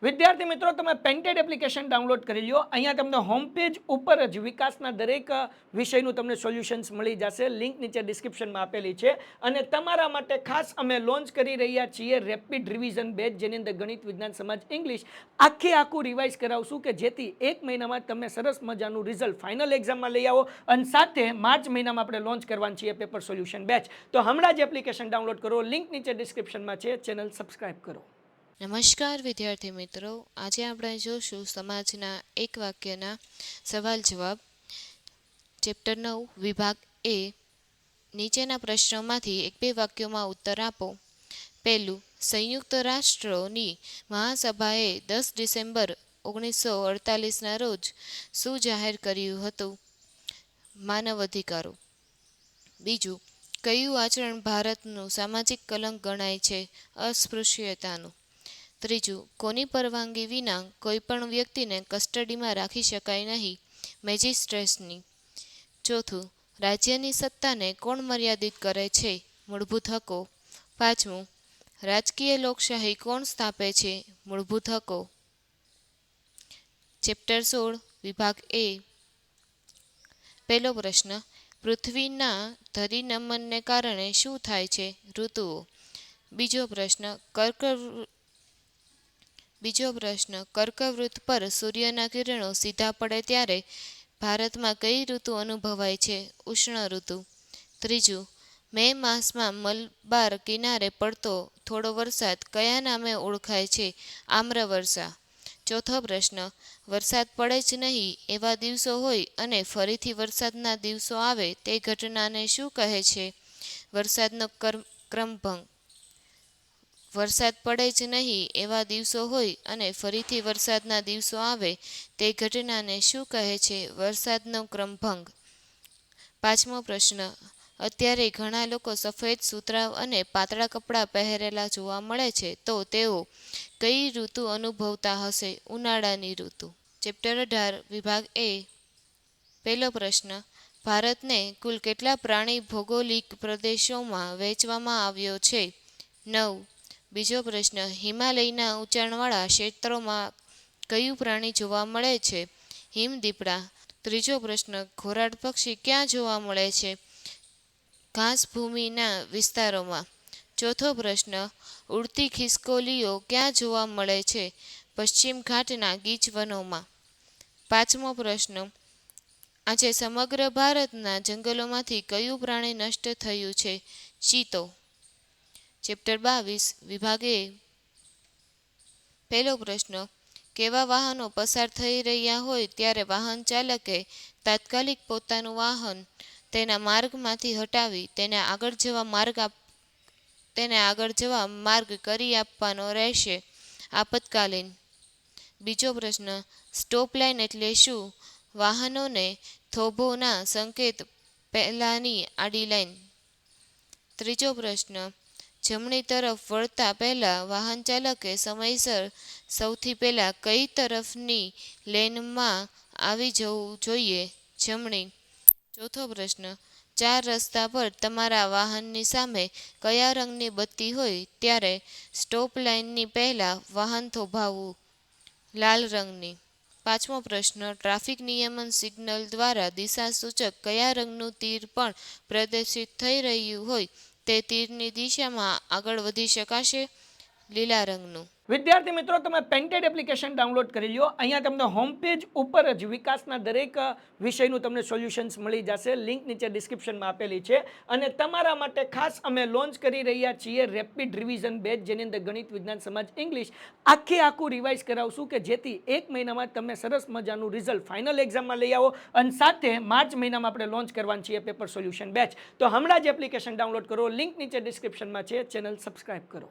વિદ્યાર્થી મિત્રો, તમે પેન્ટેડ એપ્લિકેશન ડાઉનલોડ કરી લ્યો. અહીંયા તમને હોમ પેજ ઉપર જ વિકાસના દરેક વિષયનું તમને સોલ્યુશન્સ મળી જશે. લિંક નીચે ડિસ્ક્રિપ્શનમાં આપેલી છે. અને તમારા માટે ખાસ અમે લોન્ચ કરી રહ્યા છીએ રેપિડ રિવિઝન બેચ, જેની અંદર ગણિત, વિજ્ઞાન, સમાજ, ઇંગ્લિશ આખું રિવાઇઝ કરાવશું કે જેથી એક મહિનામાં તમે સરસ મજાનું રિઝલ્ટ ફાઇનલ એક્ઝામમાં લઈ આવો. અને સાથે માર્ચ મહિનામાં આપણે લોન્ચ કરવાની છીએ પેપર સોલ્યુશન બેચ. તો હમણાં જ એપ્લિકેશન ડાઉનલોડ કરો. લિંક નીચે ડિસ્ક્રિપ્શનમાં છે. ચેનલ સબસ્ક્રાઇબ કરો. નમસ્કાર વિદ્યાર્થી મિત્રો, આજે આપણે જોશું સમાજના એક વાક્યના સવાલ જવાબ. ચેપ્ટર 9 વિભાગ એ. નીચેના પ્રશ્નોમાંથી એક બે વાક્યોમાં ઉત્તર આપો. પહેલું, સંયુક્ત રાષ્ટ્રોની મહાસભાએ 10 ડિસેમ્બર 1948ના રોજ શું જાહેર કર્યું હતું? માનવ અધિકારો. બીજું, કયું આચરણ ભારતનું સામાજિક કલંક ગણાય છે? અસ્પૃશ્યતાનું. ત્રીજું, કોની પરવાનગી વિના કોઈપણ વ્યક્તિને કસ્ટડીમાં રાખી શકાય નહીં? મેજિસ્ટ્રેટ્સની. ચોથું, રાજ્યની સત્તાને કોણ મર્યાદિત કરે છે? મૂળભૂત હકો. પાંચમું, રાજકીય લોકશાહી કોણ સ્થાપે છે? મૂળભૂત હકો. ચેપ્ટર 16 વિભાગ એ. પહેલો પ્રશ્ન, પૃથ્વીના ધરીનમનને કારણે શું થાય છે? ઋતુઓ. બીજો પ્રશ્ન, કર્કવૃત પર સૂર્યના કિરણો સીધા પડે ત્યારે ભારતમાં કઈ ઋતુ અનુભવાય છે? ઉષ્ણ ઋતુ. ત્રીજું, મે માસમાં મલબાર કિનારે પડતો થોડો વરસાદ કયા નામે ઓળખાય છે? આમ્રવર્ષા. ચોથો પ્રશ્ન, વરસાદ પડે જ નહીં એવા દિવસો હોય અને ફરીથી વરસાદના દિવસો આવે તે ઘટનાને શું કહે છે? વરસાદનો ક્રમભંગ. વરસાદ પડે જ નહીં એવા દિવસો હોય અને ફરીથી વરસાદના દિવસો આવે તે ઘટનાને શું કહે છે? વરસાદનો ક્રમભંગ. પાંચમો પ્રશ્ન, અત્યારે ઘણા લોકો સફેદ, સુતરાઉ અને પાતળા કપડાં પહેરેલા જોવા મળે છે, તો તેઓ કઈ ઋતુ અનુભવતા હશે? ઉનાળાની ઋતુ. ચેપ્ટર 18 વિભાગ એ. પહેલો પ્રશ્ન, ભારતને કુલ કેટલા પ્રાણી ભૌગોલિક પ્રદેશોમાં વહેંચવામાં આવ્યો છે? 9. બીજો પ્રશ્ન, હિમાલયના ઊંચાણવાળા ક્ષેત્રોમાં કયું પ્રાણી જોવા મળે છે? હિમદીપડા. ત્રીજો પ્રશ્ન, ઘોરાડ પક્ષી ક્યાં જોવા મળે છે? ઘાસભૂમિના વિસ્તારોમાં. ચોથો પ્રશ્ન, ઉડતી ખિસકોલીઓ ક્યાં જોવા મળે છે? પશ્ચિમ ઘાટના ગીચ વનોમાં. પાંચમો પ્રશ્ન, આજે સમગ્ર ભારતના જંગલોમાંથી કયું પ્રાણી નષ્ટ થયું છે? ચિત્તો. ચેપ્ટર 22 વિભાગ એ. પહેલો પ્રશ્ન, કેવા વાહનો પસાર થઈ રહ્યા હોય ત્યારે વાહન ચાલકે તાત્કાલિક પોતાનું વાહન તેના માર્ગમાંથી હટાવી તેને આગળ જવા માર્ગ કરી આપવાનો રહેશે? આપતકાલીન. બીજો પ્રશ્ન, સ્ટોપ લાઇન એટલે શું? વાહનોને થોભોના સંકેત પહેલાંની આડી લાઇન. ત્રીજો પ્રશ્ન, જમણી તરફ વળતા પહેલાં વાહન ચાલકે સમયસર સૌથી પહેલાં કઈ તરફની લેનમાં આવી જવું જોઈએ? જમણી. ચોથો પ્રશ્ન, 4 રસ્તા પર તમારા વાહનની સામે કયા રંગની બત્તી હોય ત્યારે સ્ટોપ લાઇનની પહેલાં વાહન થોભાવવું? લાલ રંગની. પાંચમો પ્રશ્ન, ટ્રાફિક નિયમન સિગ્નલ દ્વારા દિશાસૂચક કયા રંગનું તીર પણ પ્રદર્શિત થઈ રહ્યું હોય તે તીરની દિશામાં આગળ વધી શકાશે? લીલા રંગનું. વિદ્યાર્થી મિત્રો, તમે પેન્ટેડ એપ્લિકેશન ડાઉનલોડ કરી લ્યો. અહીંયા તમને હોમ પેજ ઉપર જ વિકાસના દરેક વિષયનું તમને સોલ્યુશન્સ મળી જશે. લિંક નીચે ડિસ્ક્રિપ્શનમાં આપેલી છે. અને તમારા માટે ખાસ અમે લોન્ચ કરી રહ્યા છીએ રેપિડ રિવિઝન બેચ, જેની અંદર ગણિત, વિજ્ઞાન, સમાજ, ઇંગ્લિશ આખું રિવાઇઝ કરાવશું કે જેથી એક મહિનામાં તમે સરસ મજાનું રિઝલ્ટ ફાઇનલ એક્ઝામમાં લઈ આવો. અને સાથે માર્ચ મહિનામાં આપણે લોન્ચ કરવાની છીએ પેપર સોલ્યુશન બેચ. તો હમણાં જ એપ્લિકેશન ડાઉનલોડ કરો. લિંક નીચે ડિસ્ક્રિપ્શનમાં છે. ચેનલ સબસ્ક્રાઇબ કરો.